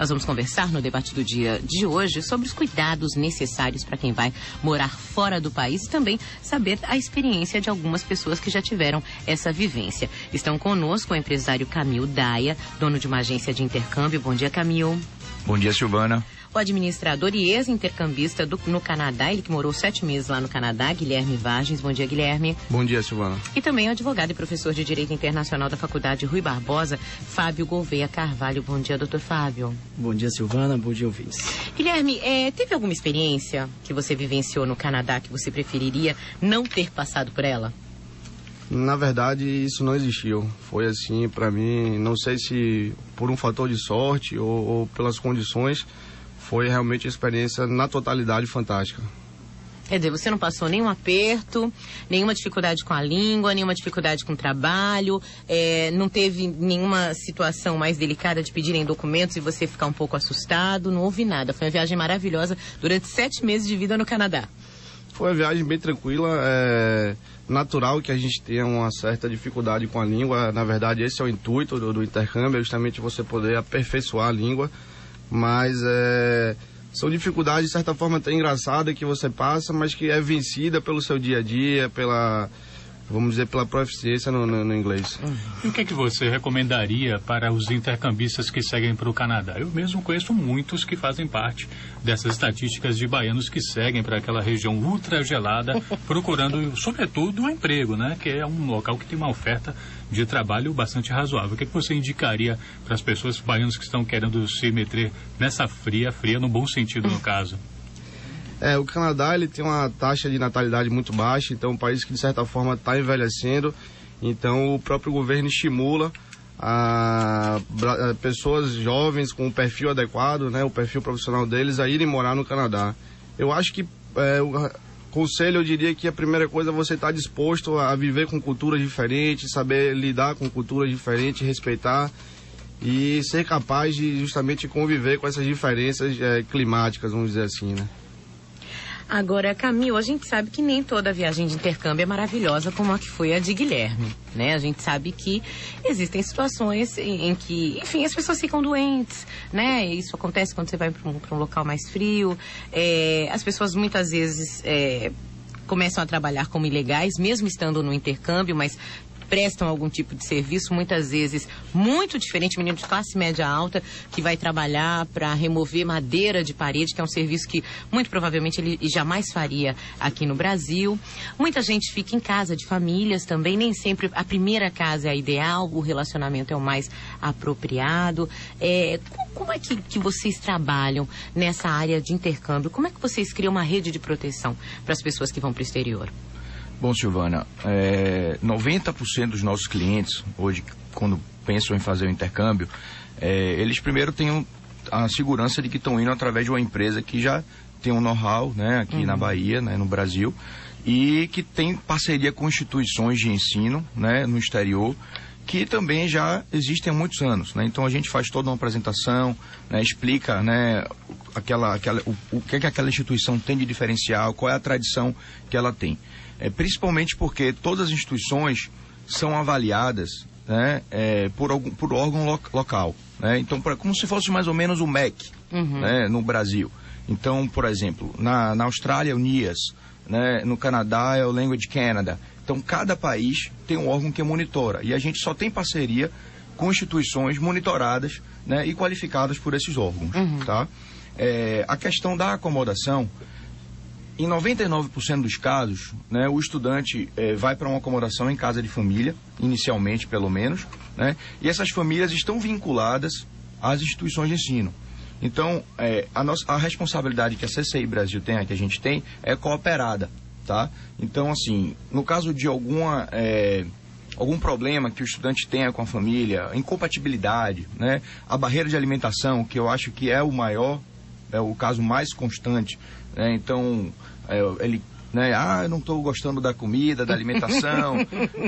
Nós vamos conversar no debate do dia de hoje sobre os cuidados necessários para quem vai morar fora do país e também saber a experiência de algumas pessoas que já tiveram essa vivência. Estão conosco o empresário Camil Daia, dono de uma agência de intercâmbio. Bom dia, Camil. Bom dia, Silvana. O administrador e ex-intercambista no Canadá, ele que morou 7 meses lá no Canadá, Guilherme Vargens. Bom dia, Guilherme. Bom dia, Silvana. E também o advogado e professor de Direito Internacional da Faculdade Rui Barbosa, Fábio Gouveia Carvalho. Bom dia, doutor Fábio. Bom dia, Silvana. Bom dia, ouvintes. Guilherme, teve alguma experiência que você vivenciou no Canadá que você preferiria não ter passado por ela? Na verdade, isso não existiu. Foi assim, para mim, não sei se por um fator de sorte ou pelas condições, foi realmente uma experiência na totalidade fantástica. Quer dizer, você não passou nenhum aperto, nenhuma dificuldade com a língua, nenhuma dificuldade com o trabalho, não teve nenhuma situação mais delicada de pedirem documentos e você ficar um pouco assustado, não houve nada. Foi uma viagem maravilhosa durante 7 meses de vida no Canadá. Foi uma viagem bem tranquila, natural que a gente tenha uma certa dificuldade com a língua. Na verdade, esse é o intuito do intercâmbio, é justamente você poder aperfeiçoar a língua. Mas são dificuldades, de certa forma, até engraçadas que você passa, mas que é vencida pelo seu dia a dia, vamos dizer, pela proficiência no inglês. E o que você recomendaria para os intercambistas que seguem para o Canadá? Eu mesmo conheço muitos que fazem parte dessas estatísticas de baianos que seguem para aquela região ultra gelada, procurando, sobretudo, um emprego, né? Que é um local que tem uma oferta de trabalho bastante razoável. O que você indicaria para as pessoas baianas que estão querendo se meter nessa fria no bom sentido, no caso? O Canadá, ele tem uma taxa de natalidade muito baixa, então é um país que de certa forma está envelhecendo, então o próprio governo estimula a pessoas jovens com o perfil adequado, né, o perfil profissional deles, a irem morar no Canadá. Eu acho que o conselho, eu diria que a primeira coisa é você estar disposto a viver com culturas diferentes, saber lidar com culturas diferentes, respeitar e ser capaz de justamente conviver com essas diferenças climáticas, vamos dizer assim, né? Agora, Camil, a gente sabe que nem toda viagem de intercâmbio é maravilhosa como a que foi a de Guilherme, né? A gente sabe que existem situações em que, enfim, as pessoas ficam doentes, né? Isso acontece quando você vai para um local mais frio. As pessoas muitas vezes começam a trabalhar como ilegais, mesmo estando no intercâmbio, mas prestam algum tipo de serviço, muitas vezes muito diferente, menino de classe média alta, que vai trabalhar para remover madeira de parede, que é um serviço que muito provavelmente ele jamais faria aqui no Brasil. Muita gente fica em casa de famílias também, nem sempre a primeira casa é a ideal, o relacionamento é o mais apropriado. Como é que vocês trabalham nessa área de intercâmbio? Como é que vocês criam uma rede de proteção para as pessoas que vão para o exterior? Bom, Silvana, 90% dos nossos clientes, hoje, quando pensam em fazer o intercâmbio, eles primeiro têm a segurança de que estão indo através de uma empresa que já tem um know-how, né, aqui na Bahia, né, no Brasil, e que tem parceria com instituições de ensino, né, no exterior, que também já existem há muitos anos, né? Então a gente faz toda uma apresentação, né, explica, né, o que aquela instituição tem de diferencial, qual é a tradição que ela tem. Principalmente porque todas as instituições são avaliadas, né, por órgão local, né? Então, como se fosse mais ou menos o MEC, né, no Brasil. Então, por exemplo, na Austrália é o NIAS, né, no Canadá é o Language Canada. Então, cada país tem um órgão que monitora e a gente só tem parceria com instituições monitoradas, né, e qualificadas por esses órgãos, tá? A questão da acomodação, em 99% dos casos, né, o estudante vai para uma acomodação em casa de família, inicialmente pelo menos, né, e essas famílias estão vinculadas às instituições de ensino. Então, a responsabilidade que a CCI Brasil tem, que a gente tem, é cooperada, tá? Então, assim, no caso de algum problema que o estudante tenha com a família, incompatibilidade, né, a barreira de alimentação, que eu acho que é o caso mais constante, né? Então, ele, né, eu não estou gostando da comida, da alimentação,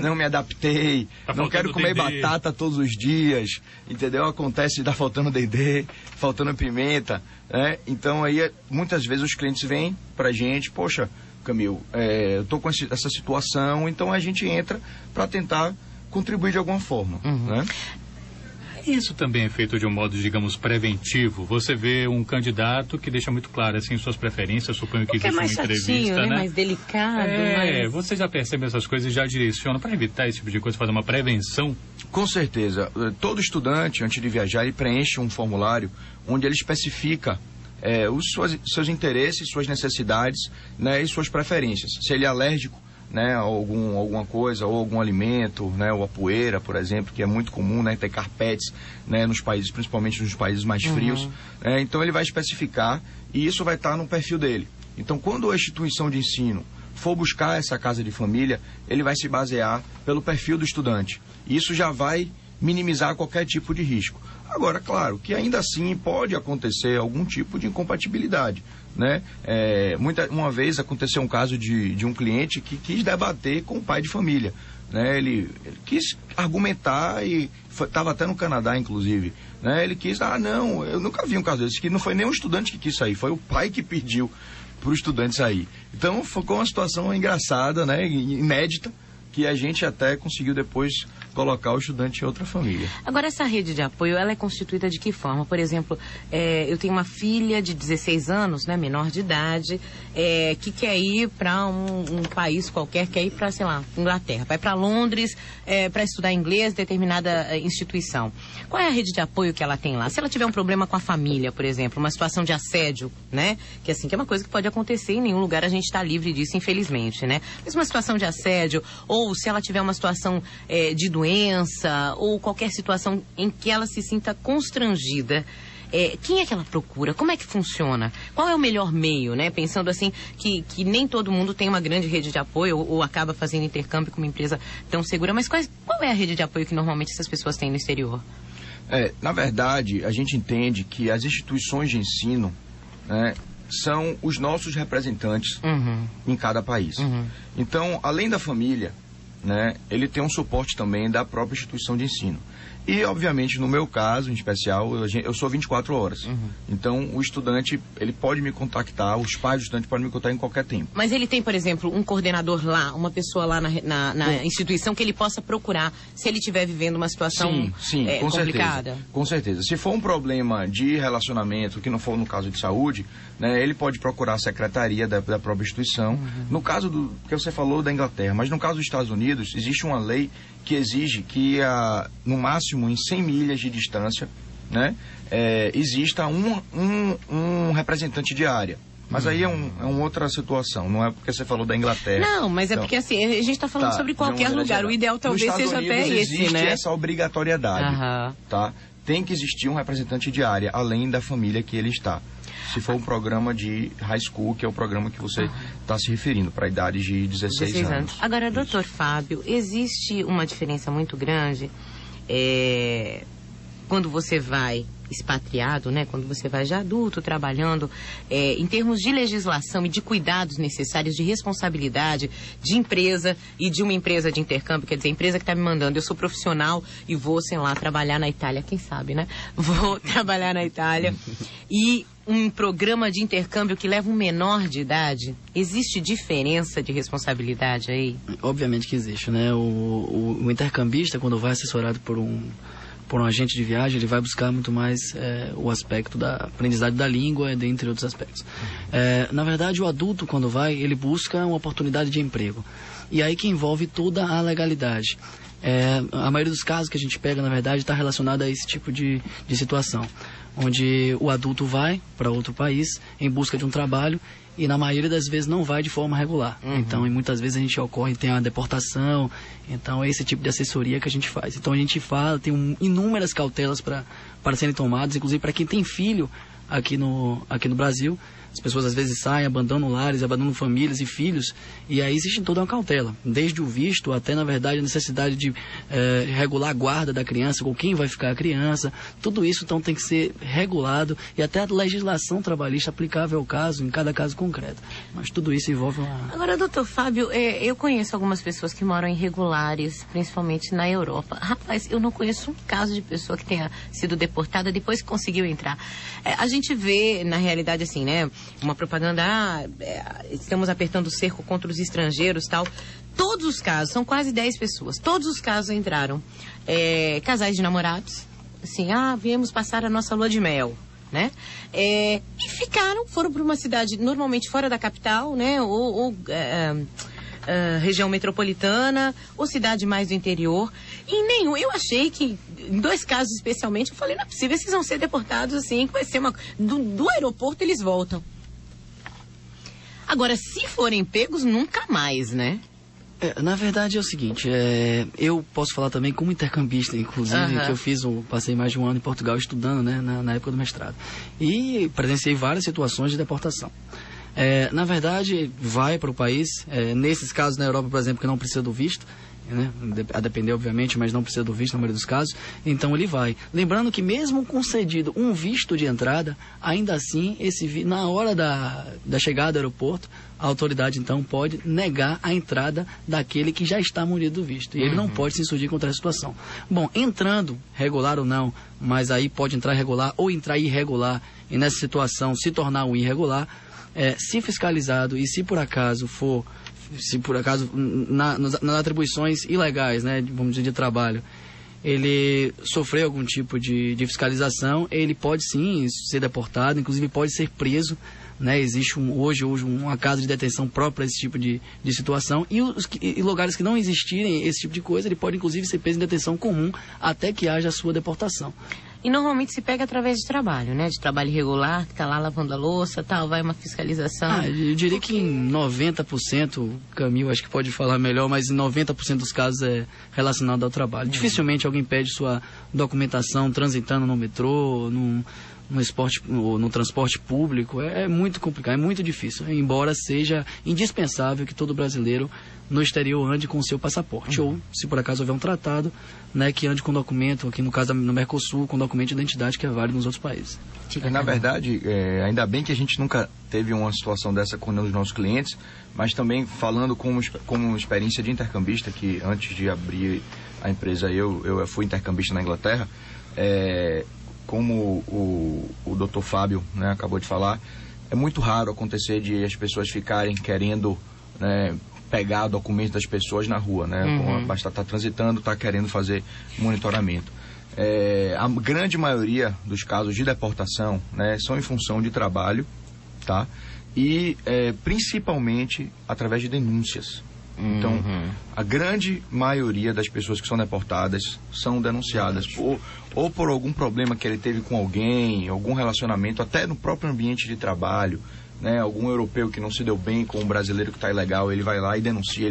não me adaptei, não quero comer batata todos os dias, entendeu? Acontece de estar faltando dendê, faltando pimenta, né? Então, aí, muitas vezes os clientes vêm pra gente, poxa, Camil, eu estou com essa situação, então a gente entra para tentar contribuir de alguma forma, né? Isso também é feito de um modo, digamos, preventivo. Você vê um candidato que deixa muito claro, assim, suas preferências, suponho que existe uma entrevista, chatinho, né? Mais delicado. Você já percebe essas coisas e já direciona para evitar esse tipo de coisa, fazer uma prevenção? Com certeza. Todo estudante, antes de viajar, ele preenche um formulário onde ele especifica seus interesses, suas necessidades, né, e suas preferências. Se ele é alérgico, né, a alguma coisa, ou algum alimento, né, ou a poeira, por exemplo, que é muito comum, né, ter carpetes, né, nos países, principalmente nos países mais frios. Então ele vai especificar e isso vai estar no perfil dele. Então, quando a instituição de ensino for buscar essa casa de família, ele vai se basear pelo perfil do estudante. Isso já vai minimizar qualquer tipo de risco. Agora, claro, que ainda assim pode acontecer algum tipo de incompatibilidade, né? Uma vez aconteceu um caso de um cliente que quis debater com o pai de família, né? Ele quis argumentar e estava até no Canadá, inclusive, né? Ele quis, não, eu nunca vi um caso desse, que não foi nem um estudante que quis sair, foi o pai que pediu para o estudante sair. Então, ficou uma situação engraçada, né? Inédita, que a gente até conseguiu depois colocar o estudante em outra família. Agora, essa rede de apoio, ela é constituída de que forma? Por exemplo, eu tenho uma filha de 16 anos, né, menor de idade, que quer ir para um país qualquer, quer ir para, sei lá, Inglaterra, vai para Londres para estudar inglês, determinada instituição. Qual é a rede de apoio que ela tem lá? Se ela tiver um problema com a família, por exemplo, uma situação de assédio, né, que assim, que é uma coisa que pode acontecer, em nenhum lugar a gente está livre disso, infelizmente, né? Mas uma situação de assédio, ou se ela tiver uma situação de doença, ou qualquer situação em que ela se sinta constrangida, quem é que ela procura? Como é que funciona? Qual é o melhor meio, né? Pensando assim, que nem todo mundo tem uma grande rede de apoio ou acaba fazendo intercâmbio com uma empresa tão segura, mas qual é a rede de apoio que normalmente essas pessoas têm no exterior? Na verdade, a gente entende que as instituições de ensino, né, são os nossos representantes em cada país. Então, além da família, né, ele tem um suporte também da própria instituição de ensino. E, obviamente, no meu caso, em especial, eu sou 24 horas. Então, o estudante, ele pode me contactar, os pais do estudante podem me contactar em qualquer tempo. Mas ele tem, por exemplo, um coordenador lá, uma pessoa lá na instituição que ele possa procurar se ele estiver vivendo uma situação com complicada? Certeza, com certeza. Se for um problema de relacionamento, que não for no caso de saúde, né, ele pode procurar a secretaria da própria instituição. No caso que você falou da Inglaterra, mas no caso dos Estados Unidos, existe uma lei que exige que, no máximo, em 100 milhas de distância, né, exista um representante de área. Mas aí é uma outra situação, não é porque você falou da Inglaterra. Não, mas é porque assim, a gente está falando sobre qualquer lugar. O ideal talvez seja até esse, existe né? essa obrigatoriedade, tá? Tem que existir um representante de área, além da família que ele está. Se for um programa de high school, que é o programa que você está se referindo, para a idade de 16 anos. Agora, doutor Fábio, existe uma diferença muito grande quando você vai expatriado, né? Quando você vai já adulto, trabalhando, em termos de legislação e de cuidados necessários, de responsabilidade de empresa e de uma empresa de intercâmbio, quer dizer, a empresa que está me mandando, eu sou profissional e vou, sei lá, trabalhar na Itália, quem sabe, né? Vou trabalhar na Itália e um programa de intercâmbio que leva um menor de idade, existe diferença de responsabilidade aí? Obviamente que existe, né? O intercambista, quando vai assessorado por um agente de viagem, ele vai buscar muito mais o aspecto da aprendizagem da língua, dentre outros aspectos. Na verdade, o adulto, quando vai, ele busca uma oportunidade de emprego. E aí que envolve toda a legalidade. A maioria dos casos que a gente pega, na verdade, está relacionada a esse tipo de situação, onde o adulto vai para outro país em busca de um trabalho e na maioria das vezes não vai de forma regular. Então, e muitas vezes a gente tem uma deportação. Então, é esse tipo de assessoria que a gente faz. Então, a gente tem inúmeras cautelas para serem tomadas, inclusive para quem tem filho aqui no Brasil. As pessoas às vezes saem, abandonam lares, abandonam famílias e filhos, e aí existe toda uma cautela, desde o visto até, na verdade, a necessidade de regular a guarda da criança, com quem vai ficar a criança. Tudo isso, então, tem que ser regulado, e até a legislação trabalhista aplicável ao caso, em cada caso concreto. Mas tudo isso envolve uma... Agora, doutor Fábio, eu conheço algumas pessoas que moram irregulares, principalmente na Europa. Rapaz, eu não conheço um caso de pessoa que tenha sido deportada depois que conseguiu entrar. A gente vê, na realidade, assim, né, uma propaganda, estamos apertando o cerco contra os estrangeiros, tal. Todos os casos, são quase 10 pessoas, todos os casos entraram. Casais de namorados, assim, viemos passar a nossa lua de mel, né? E foram para uma cidade normalmente fora da capital, né? Região metropolitana, ou cidade mais do interior. E eu achei que, em 2 casos especialmente, eu falei, não é possível, esses vão ser deportados assim, que vai ser do aeroporto eles voltam. Agora, se forem pegos, nunca mais, né? Na verdade é o seguinte, eu posso falar também como intercambista, inclusive, que eu passei mais de 1 ano em Portugal estudando, né, na época do mestrado. E presenciei várias situações de deportação. Na verdade, vai para o país, nesses casos na Europa, por exemplo, que não precisa do visto, né? A depender, obviamente, mas não precisa do visto na maioria dos casos, então ele vai. Lembrando que mesmo concedido um visto de entrada, ainda assim, na hora da chegada ao aeroporto, a autoridade então pode negar a entrada daquele que já está munido do visto. E ele não pode se insurgir contra a situação. Bom, entrando, regular ou não, mas aí pode entrar regular ou entrar irregular, e nessa situação se tornar um irregular, se fiscalizado e se por acaso nas atribuições ilegais, né, vamos dizer, de trabalho, ele sofreu algum tipo de fiscalização, ele pode sim ser deportado, inclusive pode ser preso, né? Existe hoje uma casa de detenção própria para esse tipo de situação, e lugares que não existirem esse tipo de coisa, ele pode inclusive ser preso em detenção comum até que haja a sua deportação. E normalmente se pega através de trabalho, né? De trabalho irregular, que está lá lavando a louça, tal, vai uma fiscalização. Eu diria que em 90%, Camil acho que pode falar melhor, mas em 90% dos casos é relacionado ao trabalho. Dificilmente alguém pede sua documentação transitando no metrô, no transporte público. É muito complicado, é muito difícil, embora seja indispensável que todo brasileiro no exterior ande com o seu passaporte, ou, se por acaso houver um tratado, né, que ande com documento, aqui no caso no Mercosul, com documento de identidade que é válido nos outros países. Na verdade, ainda bem que a gente nunca teve uma situação dessa com os nossos clientes, mas também falando como experiência de intercambista, que antes de abrir a empresa eu fui intercambista na Inglaterra, como o Dr. Fábio, né, acabou de falar, é muito raro acontecer de as pessoas ficarem querendo, né, pegar documentos das pessoas na rua, né? Basta estar transitando, estar querendo fazer monitoramento. A grande maioria dos casos de deportação, né, são em função de trabalho, tá? E principalmente através de denúncias. Então, a grande maioria das pessoas que são deportadas são denunciadas ou por algum problema que ele teve com alguém, algum relacionamento, até no próprio ambiente de trabalho, né? Algum europeu que não se deu bem com um brasileiro que está ilegal, ele vai lá e denuncia,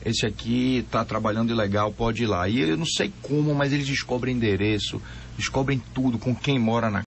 esse aqui está trabalhando ilegal, pode ir lá. E eu não sei como, mas eles descobrem endereço, descobrem tudo, com quem mora na